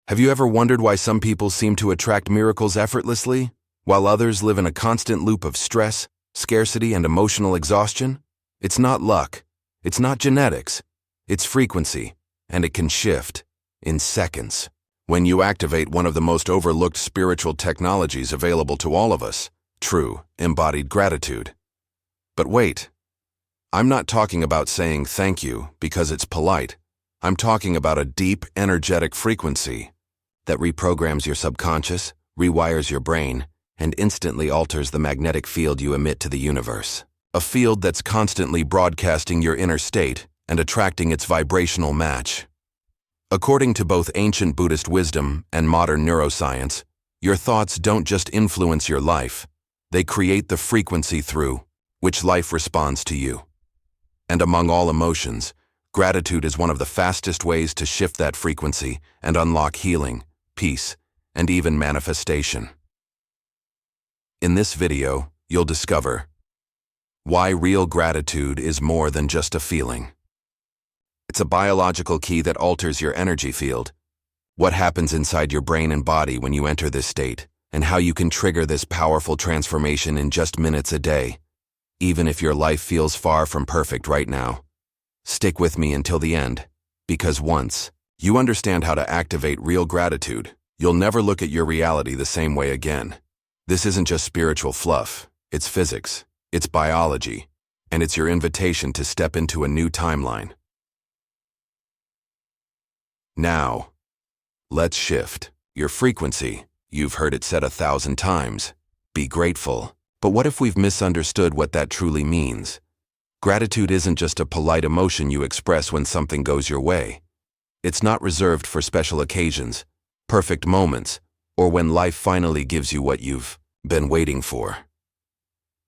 Have you ever wondered why some people seem to attract miracles effortlessly, while others live in a constant loop of stress, scarcity, and emotional exhaustion? It's not luck. It's not genetics. It's frequency, and it can shift in seconds. When you activate one of the most overlooked spiritual technologies available to all of us, true, embodied gratitude. But wait, I'm not talking about saying thank you because it's polite. I'm talking about a deep, energetic frequency that reprograms your subconscious, rewires your brain, and instantly alters the magnetic field you emit to the universe. A field that's constantly broadcasting your inner state and attracting its vibrational match. According to both ancient Buddhist wisdom and modern neuroscience, your thoughts don't just influence your life, they create the frequency through which life responds to you. And among all emotions, gratitude is one of the fastest ways to shift that frequency and unlock healing, peace, and even manifestation. In this video, you'll discover why real gratitude is more than just a feeling. It's a biological key that alters your energy field. What happens inside your brain and body when you enter this state, and how you can trigger this powerful transformation in just minutes a day, even if your life feels far from perfect right now. Stick with me until the end, because once you understand how to activate real gratitude, you'll never look at your reality the same way again. This isn't just spiritual fluff, it's physics, it's biology, and it's your invitation to step into a new timeline. Now, let's shift your frequency. You've heard it said 1,000 times. Be grateful. But what if we've misunderstood what that truly means? Gratitude isn't just a polite emotion you express when something goes your way. It's not reserved for special occasions, perfect moments, or when life finally gives you what you've been waiting for.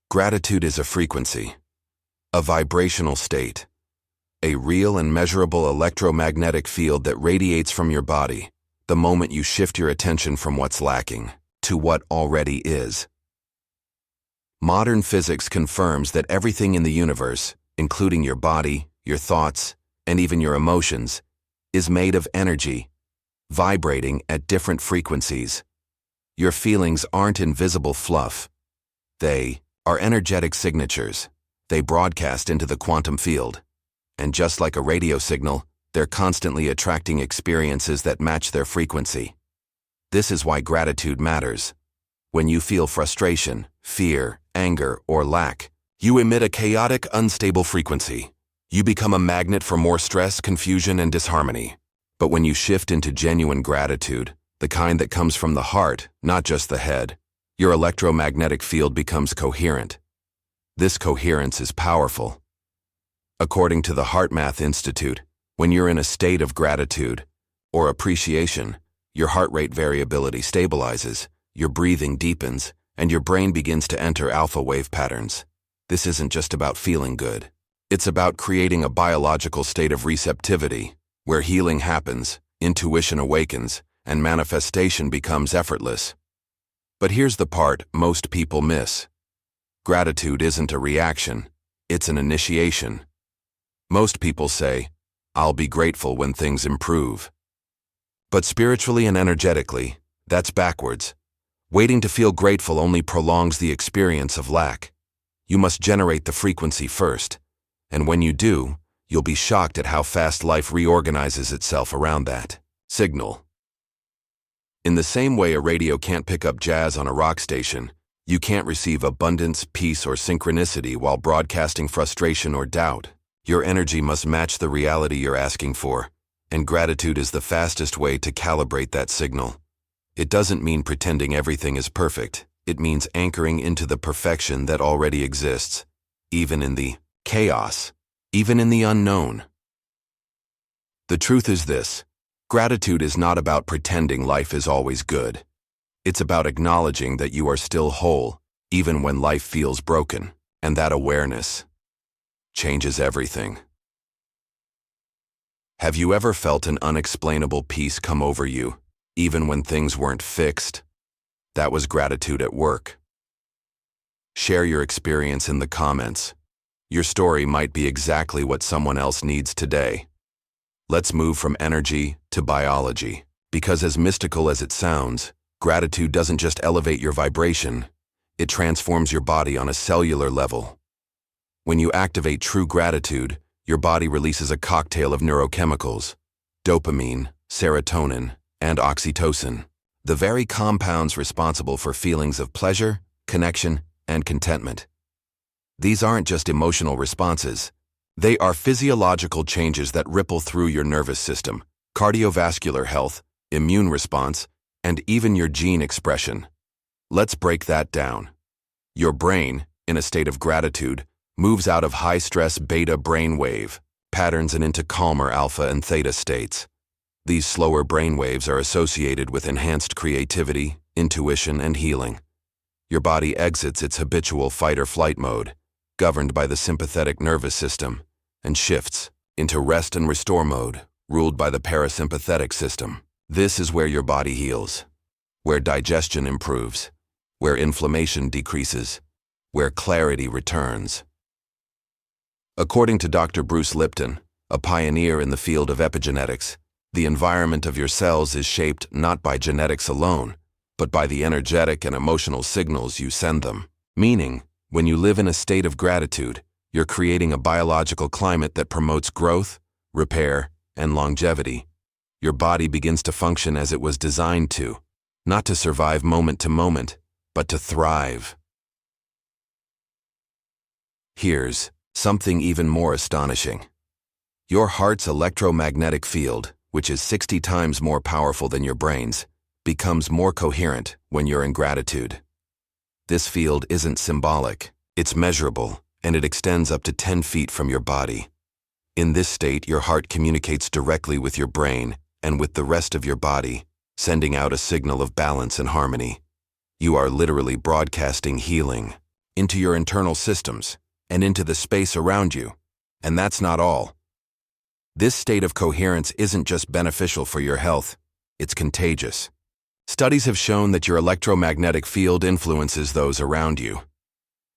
Gratitude is a frequency, a vibrational state, a real and measurable electromagnetic field that radiates from your body the moment you shift your attention from what's lacking to what already is. Modern physics confirms that everything in the universe, including your body, your thoughts, and even your emotions, is made of energy, vibrating at different frequencies. Your feelings aren't invisible fluff. They are energetic signatures. They broadcast into the quantum field. And just like a radio signal, they're constantly attracting experiences that match their frequency. This is why gratitude matters. When you feel frustration, fear, anger, or lack, you emit a chaotic, unstable frequency. You become a magnet for more stress, confusion, and disharmony. But when you shift into genuine gratitude, the kind that comes from the heart, not just the head, your electromagnetic field becomes coherent. This coherence is powerful. According to the HeartMath Institute, when you're in a state of gratitude or appreciation, your heart rate variability stabilizes, your breathing deepens, and your brain begins to enter alpha wave patterns. This isn't just about feeling good. It's about creating a biological state of receptivity, where healing happens, intuition awakens, and manifestation becomes effortless. But here's the part most people miss. Gratitude isn't a reaction, it's an initiation. Most people say, "I'll be grateful when things improve." But spiritually and energetically, that's backwards. Waiting to feel grateful only prolongs the experience of lack. You must generate the frequency first, and when you do, you'll be shocked at how fast life reorganizes itself around that signal. In the same way a radio can't pick up jazz on a rock station, you can't receive abundance, peace, or synchronicity while broadcasting frustration or doubt. Your energy must match the reality you're asking for, and gratitude is the fastest way to calibrate that signal. It doesn't mean pretending everything is perfect. It means anchoring into the perfection that already exists, even in the chaos, even in the unknown. The truth is this: gratitude is not about pretending life is always good. It's about acknowledging that you are still whole, even when life feels broken, and that awareness changes everything. Have you ever felt an unexplainable peace come over you, even when things weren't fixed? That was gratitude at work. Share your experience in the comments. Your story might be exactly what someone else needs today. Let's move from energy to biology. Because as mystical as it sounds, gratitude doesn't just elevate your vibration, it transforms your body on a cellular level. When you activate true gratitude, your body releases a cocktail of neurochemicals: dopamine, serotonin, and oxytocin, the very compounds responsible for feelings of pleasure, connection, and contentment. These aren't just emotional responses. They are physiological changes that ripple through your nervous system, cardiovascular health, immune response, and even your gene expression. Let's break that down. Your brain, in a state of gratitude, moves out of high-stress beta brainwave patterns and into calmer alpha and theta states. These slower brainwaves are associated with enhanced creativity, intuition, and healing. Your body exits its habitual fight-or-flight mode, governed by the sympathetic nervous system, and shifts into rest and restore mode, ruled by the parasympathetic system. This is where your body heals, where digestion improves, where inflammation decreases, where clarity returns. According to Dr. Bruce Lipton, a pioneer in the field of epigenetics, the environment of your cells is shaped not by genetics alone, but by the energetic and emotional signals you send them. Meaning, when you live in a state of gratitude, you're creating a biological climate that promotes growth, repair, and longevity. Your body begins to function as it was designed to, not to survive moment to moment, but to thrive. Here's something even more astonishing. Your heart's electromagnetic field, which is 60 times more powerful than your brain's, becomes more coherent when you're in gratitude. This field isn't symbolic, it's measurable, and it extends up to 10 feet from your body. In this state, your heart communicates directly with your brain and with the rest of your body, sending out a signal of balance and harmony. You are literally broadcasting healing into your internal systems and into the space around you. And that's not all. This state of coherence isn't just beneficial for your health, it's contagious. Studies have shown that your electromagnetic field influences those around you.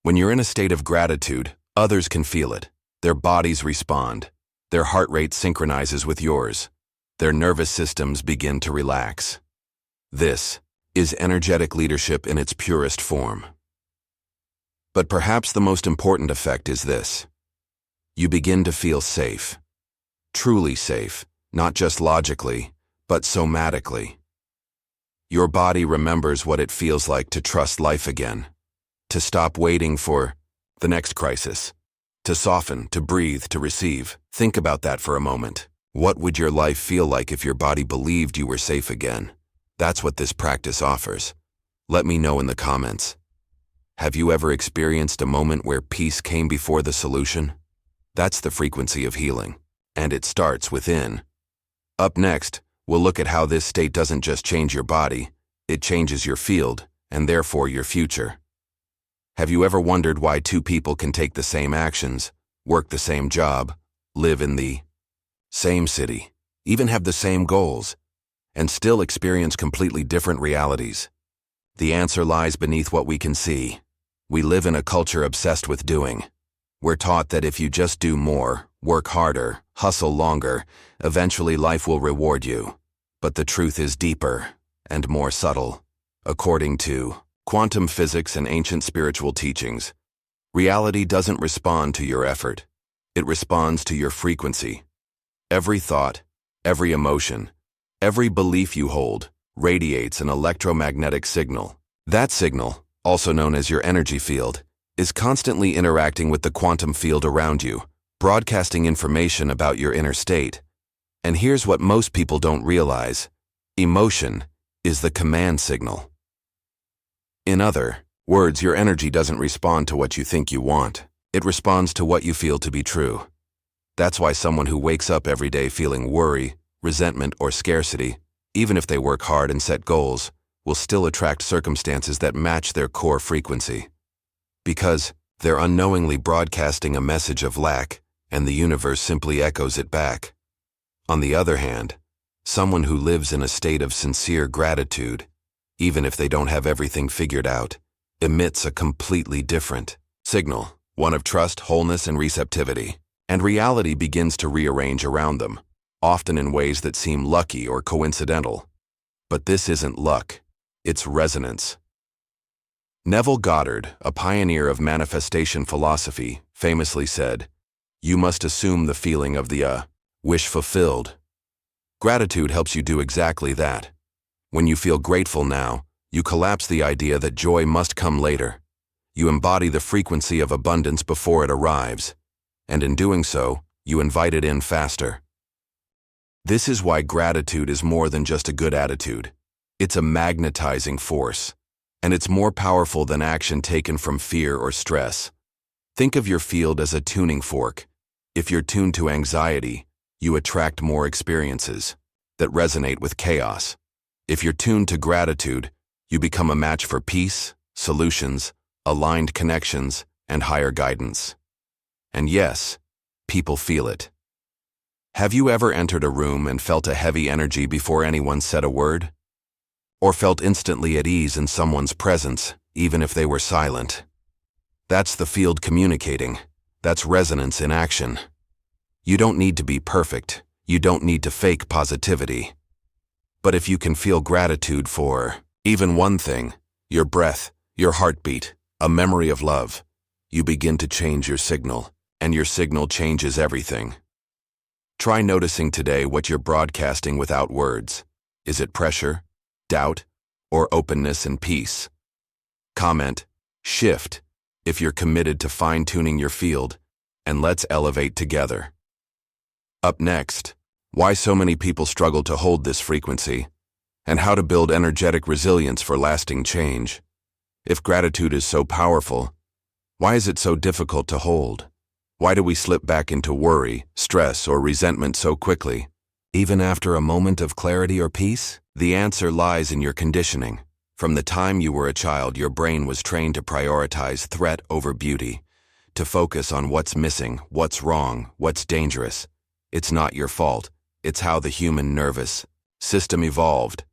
When you're in a state of gratitude, others can feel it. Their bodies respond. Their heart rate synchronizes with yours. Their nervous systems begin to relax. This is energetic leadership in its purest form. But perhaps the most important effect is this. You begin to feel safe. Truly safe, not just logically, but somatically. Your body remembers what it feels like to trust life again, to stop waiting for the next crisis, to soften, to breathe, to receive. Think about that for a moment. What would your life feel like if your body believed you were safe again? That's what this practice offers. Let me know in the comments. Have you ever experienced a moment where peace came before the solution? That's the frequency of healing. And it starts within. Up next, we'll look at how this state doesn't just change your body, it changes your field, and therefore your future. Have you ever wondered why two people can take the same actions, work the same job, live in the same city, even have the same goals, and still experience completely different realities? The answer lies beneath what we can see. We live in a culture obsessed with doing. We're taught that if you just do more, work harder, hustle longer, eventually life will reward you. But the truth is deeper and more subtle. According to quantum physics and ancient spiritual teachings, reality doesn't respond to your effort. It responds to your frequency. Every thought, every emotion, every belief you hold radiates an electromagnetic signal. That signal, also known as your energy field, is constantly interacting with the quantum field around you, broadcasting information about your inner state. And here's what most people don't realize. Emotion is the command signal. In other words, your energy doesn't respond to what you think you want. It responds to what you feel to be true. That's why someone who wakes up every day feeling worry, resentment, or scarcity, even if they work hard and set goals, will still attract circumstances that match their core frequency. Because they're unknowingly broadcasting a message of lack, and the universe simply echoes it back. On the other hand, someone who lives in a state of sincere gratitude, even if they don't have everything figured out, emits a completely different signal, one of trust, wholeness, and receptivity. And reality begins to rearrange around them, often in ways that seem lucky or coincidental. But this isn't luck, it's resonance. Neville Goddard, a pioneer of manifestation philosophy, famously said, "You must assume the feeling of the wish fulfilled." Gratitude helps you do exactly that. When you feel grateful now, you collapse the idea that joy must come later. You embody the frequency of abundance before it arrives, and in doing so, you invite it in faster. This is why gratitude is more than just a good attitude. It's a magnetizing force, and it's more powerful than action taken from fear or stress. Think of your field as a tuning fork. If you're tuned to anxiety, you attract more experiences that resonate with chaos. If you're tuned to gratitude, you become a match for peace, solutions, aligned connections, and higher guidance. And yes, people feel it. Have you ever entered a room and felt a heavy energy before anyone said a word? Or felt instantly at ease in someone's presence, even if they were silent? That's the field communicating. That's resonance in action. You don't need to be perfect. You don't need to fake positivity. But if you can feel gratitude for even one thing, your breath, your heartbeat, a memory of love, you begin to change your signal, and your signal changes everything. Try noticing today what you're broadcasting without words. Is it pressure, doubt, or openness and peace? Comment, shift, if you're committed to fine-tuning your field, and let's elevate together. Up next, why so many people struggle to hold this frequency, and how to build energetic resilience for lasting change. If gratitude is so powerful, why is it so difficult to hold? Why do we slip back into worry, stress, or resentment so quickly, even after a moment of clarity or peace? The answer lies in your conditioning. From the time you were a child, your brain was trained to prioritize threat over beauty, to focus on what's missing, what's wrong, what's dangerous. It's not your fault. It's how the human nervous system evolved.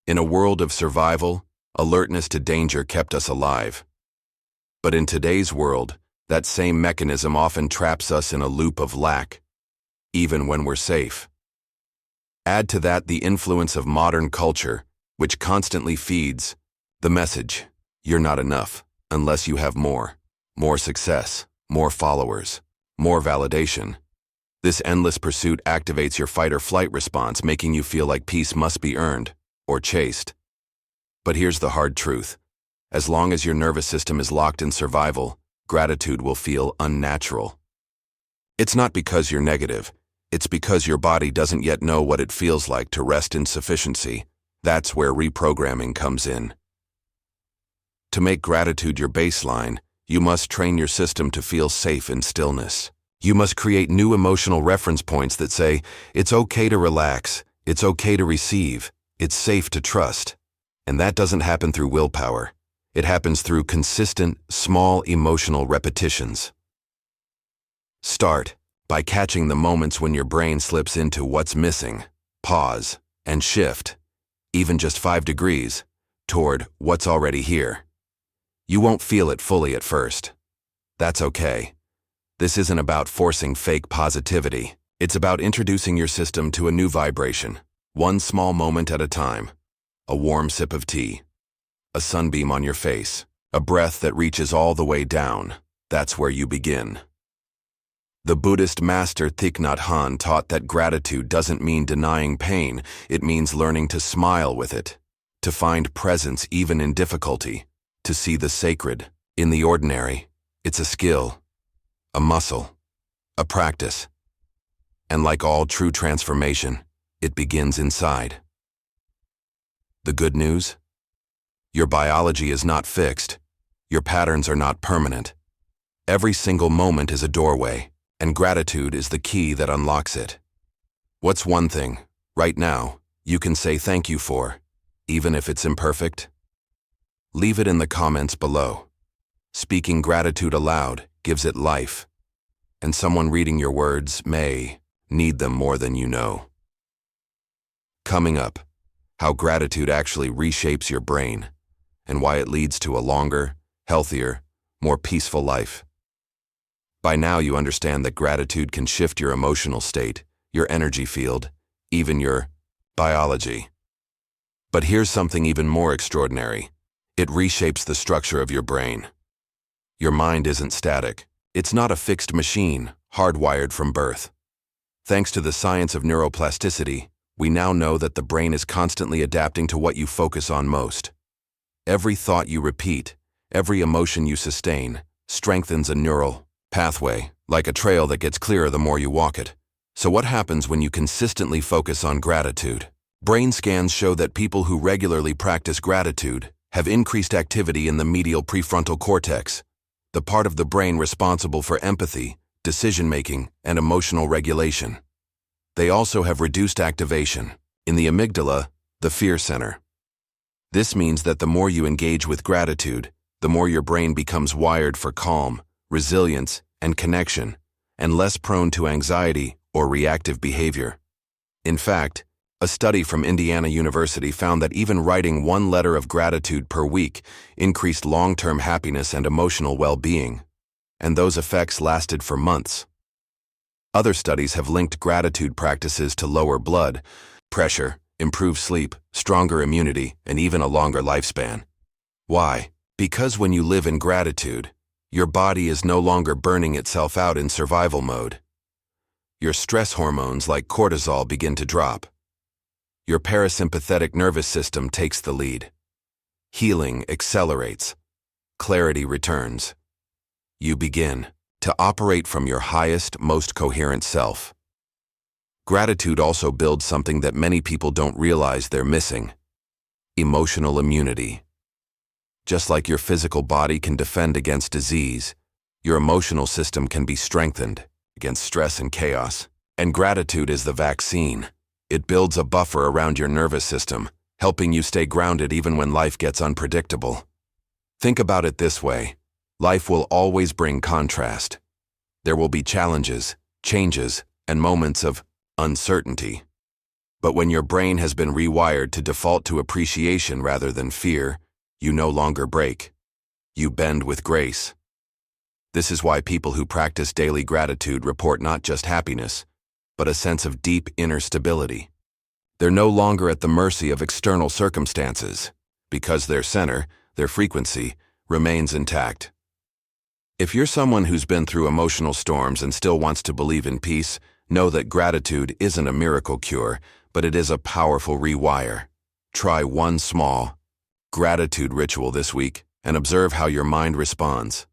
In a world of survival, alertness to danger kept us alive. But in today's world, that same mechanism often traps us in a loop of lack, even when we're safe. Add to that the influence of modern culture, which constantly feeds the message, you're not enough unless you have more success, more followers, more validation. This endless pursuit activates your fight or flight response, making you feel like peace must be earned or chased. But here's the hard truth. As long as your nervous system is locked in survival, gratitude will feel unnatural. It's not because you're negative. It's because your body doesn't yet know what it feels like to rest in sufficiency. That's where reprogramming comes in. To make gratitude your baseline, you must train your system to feel safe in stillness. You must create new emotional reference points that say, it's okay to relax, it's okay to receive, it's safe to trust. And that doesn't happen through willpower. It happens through consistent, small emotional repetitions. Start by catching the moments when your brain slips into what's missing. Pause and shift, even just 5 degrees, toward what's already here. You won't feel it fully at first. That's okay. This isn't about forcing fake positivity. It's about introducing your system to a new vibration, one small moment at a time. A warm sip of tea, a sunbeam on your face, a breath that reaches all the way down. That's where you begin. The Buddhist master Thich Nhat Hanh taught that gratitude doesn't mean denying pain, it means learning to smile with it, to find presence even in difficulty, to see the sacred in the ordinary. It's a skill, a muscle, a practice. And like all true transformation, it begins inside. The good news? Your biology is not fixed. Your patterns are not permanent. Every single moment is a doorway, and gratitude is the key that unlocks it. What's one thing, right now, you can say thank you for, even if it's imperfect? Leave it in the comments below. Speaking gratitude aloud gives it life, and someone reading your words may need them more than you know. Coming up, how gratitude actually reshapes your brain, and why it leads to a longer, healthier, more peaceful life. By now you understand that gratitude can shift your emotional state, your energy field, even your biology. But here's something even more extraordinary. It reshapes the structure of your brain. Your mind isn't static. It's not a fixed machine, hardwired from birth. Thanks to the science of neuroplasticity, we now know that the brain is constantly adapting to what you focus on most. Every thought you repeat, every emotion you sustain, strengthens a neural pathway, like a trail that gets clearer the more you walk it. So what happens when you consistently focus on gratitude? Brain scans show that people who regularly practice gratitude have increased activity in the medial prefrontal cortex, the part of the brain responsible for empathy, decision-making, and emotional regulation. They also have reduced activation in the amygdala, the fear center. This means that the more you engage with gratitude, the more your brain becomes wired for calm, resilience, and connection, and less prone to anxiety or reactive behavior. In fact, a study from Indiana University found that even writing one letter of gratitude per week increased long-term happiness and emotional well-being, and those effects lasted for months. Other studies have linked gratitude practices to lower blood pressure, improved sleep, stronger immunity, and even a longer lifespan. Why? Because when you live in gratitude, your body is no longer burning itself out in survival mode. Your stress hormones like cortisol begin to drop. Your parasympathetic nervous system takes the lead. Healing accelerates. Clarity returns. You begin to operate from your highest, most coherent self. Gratitude also builds something that many people don't realize they're missing: emotional immunity. Just like your physical body can defend against disease, your emotional system can be strengthened against stress and chaos. And gratitude is the vaccine. It builds a buffer around your nervous system, helping you stay grounded even when life gets unpredictable. Think about it this way: life will always bring contrast. There will be challenges, changes, and moments of uncertainty. But when your brain has been rewired to default to appreciation rather than fear, you no longer break. You bend with grace. This is why people who practice daily gratitude report not just happiness, but a sense of deep inner stability. They're no longer at the mercy of external circumstances, because their center, their frequency, remains intact. If you're someone who's been through emotional storms and still wants to believe in peace, know that gratitude isn't a miracle cure, but it is a powerful rewire. Try one small gratitude ritual this week and observe how your mind responds.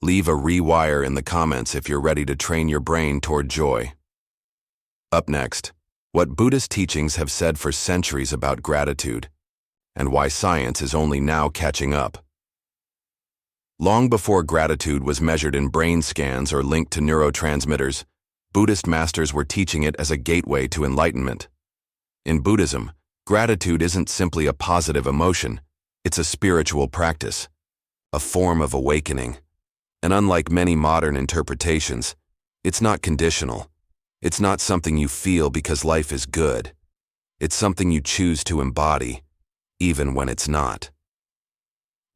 Leave a rewire in the comments if you're ready to train your brain toward joy. Up next, what Buddhist teachings have said for centuries about gratitude, and why science is only now catching up. Long before gratitude was measured in brain scans or linked to neurotransmitters, Buddhist masters were teaching it as a gateway to enlightenment. In Buddhism, gratitude isn't simply a positive emotion, it's a spiritual practice, a form of awakening. And unlike many modern interpretations, it's not conditional. It's not something you feel because life is good. It's something you choose to embody, even when it's not.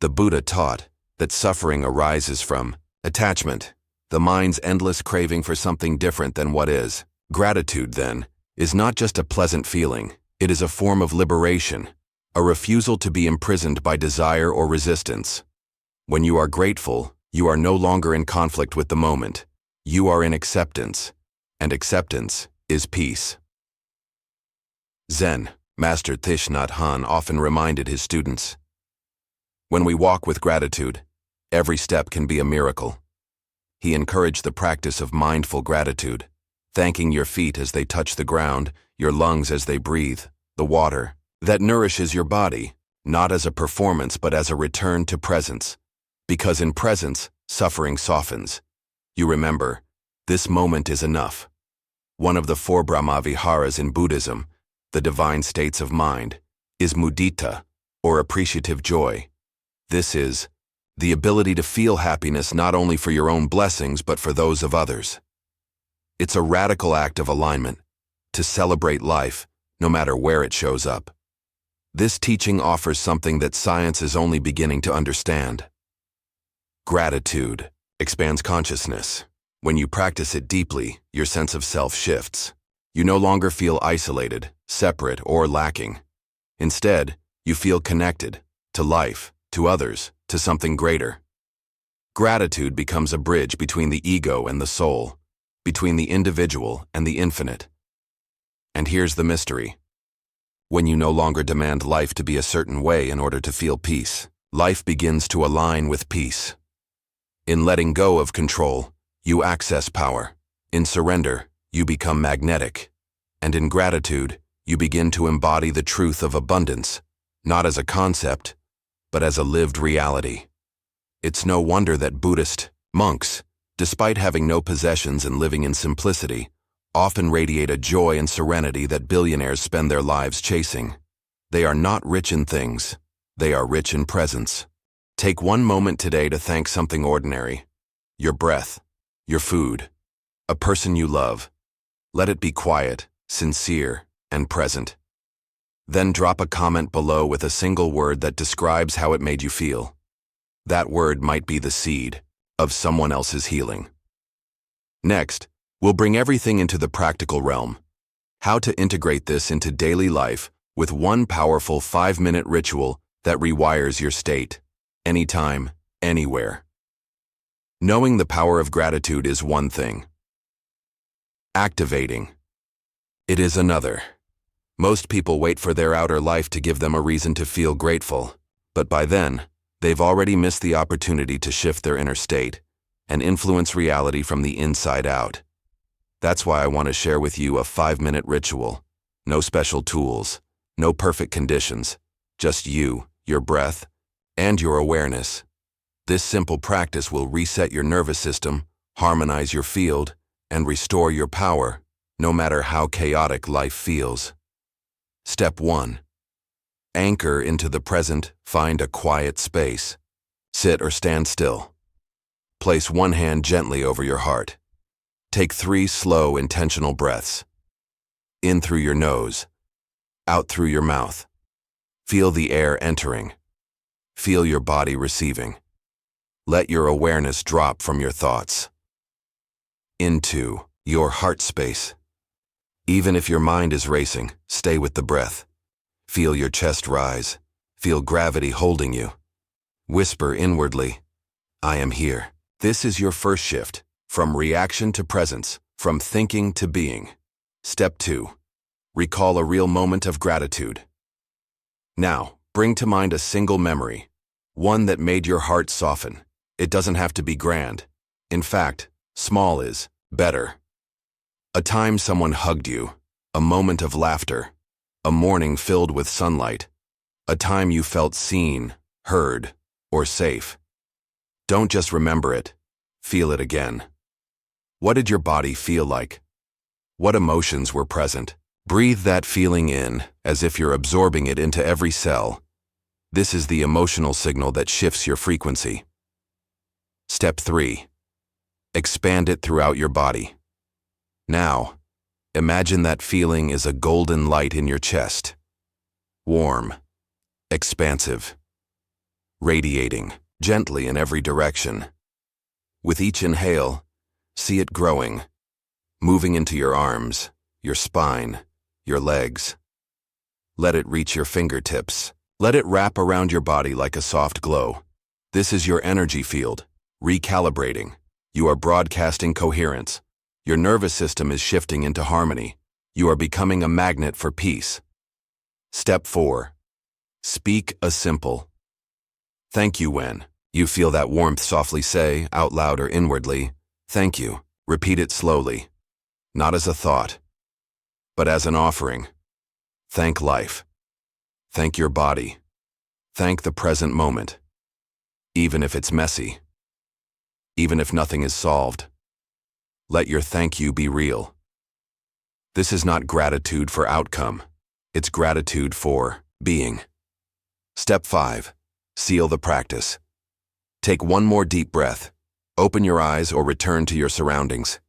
The Buddha taught that suffering arises from attachment, the mind's endless craving for something different than what is. Gratitude, then, is not just a pleasant feeling. It is a form of liberation, a refusal to be imprisoned by desire or resistance. When you are grateful, you are no longer in conflict with the moment. You are in acceptance. And acceptance is peace. Zen Master Thich Nhat Hanh often reminded his students, when we walk with gratitude, every step can be a miracle. He encouraged the practice of mindful gratitude, thanking your feet as they touch the ground, your lungs as they breathe, the water that nourishes your body, not as a performance but as a return to presence. Because in presence, suffering softens. You remember, this moment is enough. One of the 4 Brahmaviharas in Buddhism, the divine states of mind, is mudita, or appreciative joy. This is the ability to feel happiness not only for your own blessings but for those of others. It's a radical act of alignment, to celebrate life, no matter where it shows up. This teaching offers something that science is only beginning to understand. Gratitude expands consciousness. When you practice it deeply, your sense of self shifts. You no longer feel isolated, separate, or lacking. Instead, you feel connected to life, to others, to something greater. Gratitude becomes a bridge between the ego and the soul, between the individual and the infinite. And here's the mystery. When you no longer demand life to be a certain way in order to feel peace, life begins to align with peace. In letting go of control, you access power. In surrender, you become magnetic. And in gratitude, you begin to embody the truth of abundance, not as a concept, but as a lived reality. It's no wonder that Buddhist monks, despite having no possessions and living in simplicity, often radiate a joy and serenity that billionaires spend their lives chasing. They are not rich in things, they are rich in presence. Take one moment today to thank something ordinary. Your breath, your food, a person you love. Let it be quiet, sincere, and present. Then drop a comment below with a single word that describes how it made you feel. That word might be the seed of someone else's healing. Next, we'll bring everything into the practical realm. How to integrate this into daily life with one powerful 5-minute ritual that rewires your state, anytime, anywhere. Knowing the power of gratitude is one thing. Activating it is another. Most people wait for their outer life to give them a reason to feel grateful, but by then, they've already missed the opportunity to shift their inner state and influence reality from the inside out. That's why I want to share with you a 5-minute ritual. No special tools, no perfect conditions, just you, your breath, and your awareness. This simple practice will reset your nervous system, harmonize your field, and restore your power, no matter how chaotic life feels. Step 1. Anchor into the present, find a quiet space. Sit or stand still. Place one hand gently over your heart. Take 3 slow, intentional breaths. In through your nose, out through your mouth. Feel the air entering. Feel your body receiving. Let your awareness drop from your thoughts into your heart space. Even if your mind is racing, stay with the breath. Feel your chest rise. Feel gravity holding you. Whisper inwardly, I am here. This is your first shift, from reaction to presence, from thinking to being. Step 2. Recall a real moment of gratitude. Now, bring to mind a single memory, one that made your heart soften. It doesn't have to be grand. In fact, small is better. A time someone hugged you, a moment of laughter, a morning filled with sunlight, a time you felt seen, heard, or safe. Don't just remember it, feel it again. What did your body feel like? What emotions were present? Breathe that feeling in, as if you're absorbing it into every cell. This is the emotional signal that shifts your frequency. Step 3. Expand it throughout your body. Now, imagine that feeling is a golden light in your chest. Warm, expansive, radiating gently in every direction. With each inhale, see it growing, moving into your arms, your spine, your legs. Let it reach your fingertips. Let it wrap around your body like a soft glow. This is your energy field, recalibrating. You are broadcasting coherence. Your nervous system is shifting into harmony. You are becoming a magnet for peace. Step 4. Speak a simple thank you when you feel that warmth. Softly say, out loud or inwardly, thank you. Repeat it slowly, not as a thought, but as an offering. Thank life. Thank your body. Thank the present moment. Even if it's messy. Even if nothing is solved. Let your thank you be real. This is not gratitude for outcome. It's gratitude for being. Step 5. Seal the practice. Take one more deep breath. Open your eyes or return to your surroundings.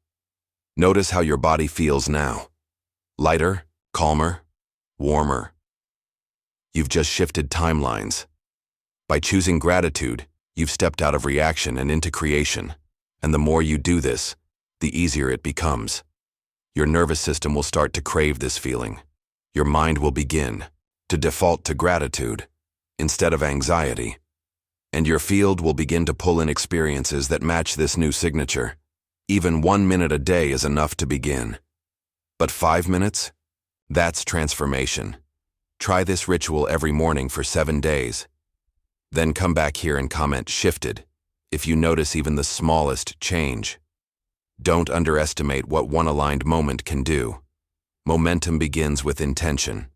Notice how your body feels now. Lighter, calmer, warmer. You've just shifted timelines. By choosing gratitude, you've stepped out of reaction and into creation. And the more you do this, the easier it becomes. Your nervous system will start to crave this feeling. Your mind will begin to default to gratitude instead of anxiety, and your field will begin to pull in experiences that match this new signature. Even 1 minute a day is enough to begin. But 5 minutes? That's transformation. Try this ritual every morning for 7 days. Then come back here and comment "shifted" if you notice even the smallest change. Don't underestimate what one aligned moment can do. Momentum begins with intention.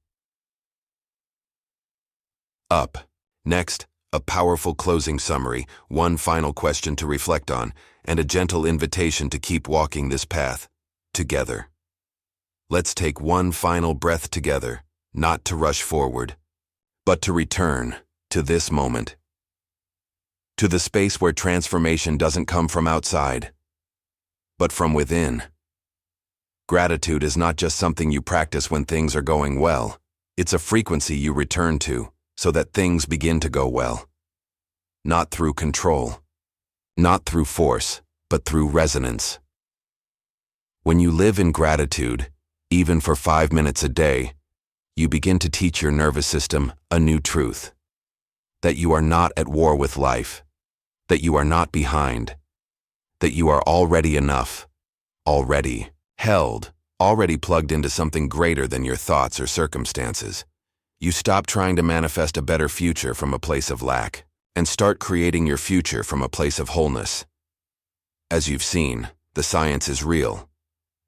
Up. Next, a powerful closing summary, one final question to reflect on, and a gentle invitation to keep walking this path together. Let's take one final breath together, not to rush forward, but to return to this moment, to the space where transformation doesn't come from outside, but from within. Gratitude is not just something you practice when things are going well. It's a frequency you return to so that things begin to go well. Not through control, not through force, but through resonance. When you live in gratitude, even for 5 minutes a day, you begin to teach your nervous system a new truth. That you are not at war with life, that you are not behind, that you are already enough, already held, already plugged into something greater than your thoughts or circumstances. You stop trying to manifest a better future from a place of lack, and start creating your future from a place of wholeness. As you've seen, the science is real.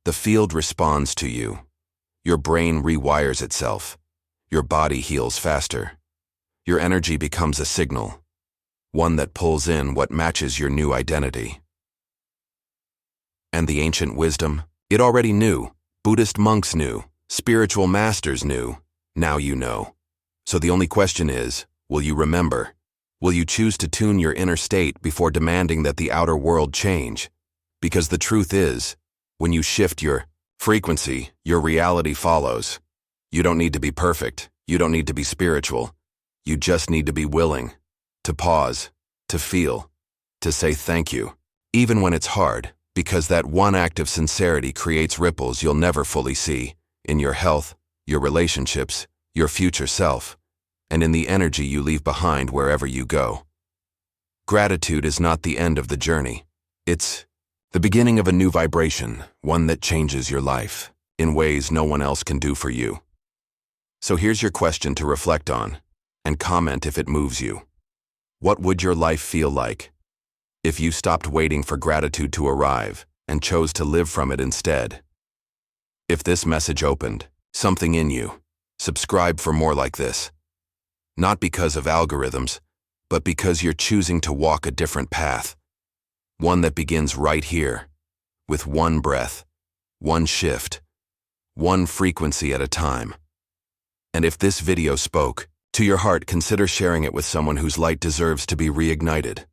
The field responds to you. Your brain rewires itself. Your body heals faster. Your energy becomes a signal, one that pulls in what matches your new identity. And the ancient wisdom? It already knew. Buddhist monks knew. Spiritual masters knew. Now you know. So the only question is, will you remember? Will you choose to tune your inner state before demanding that the outer world change? Because the truth is, when you shift your frequency, your reality follows. You don't need to be perfect. You don't need to be spiritual. You just need to be willing to pause, to feel, to say thank you, even when it's hard, because that one act of sincerity creates ripples you'll never fully see in your health, your relationships, your future self, and in the energy you leave behind wherever you go. Gratitude is not the end of the journey. It's the beginning of a new vibration, one that changes your life in ways no one else can do for you. So here's your question to reflect on, and comment if it moves you. What would your life feel like if you stopped waiting for gratitude to arrive and chose to live from it instead? If this message opened something in you, subscribe for more like this. Not because of algorithms, but because you're choosing to walk a different path. One that begins right here, with one breath, one shift, one frequency at a time. And if this video spoke to your heart, consider sharing it with someone whose light deserves to be reignited.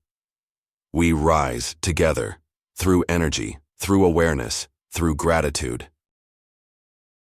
We rise together, through energy, through awareness, through gratitude.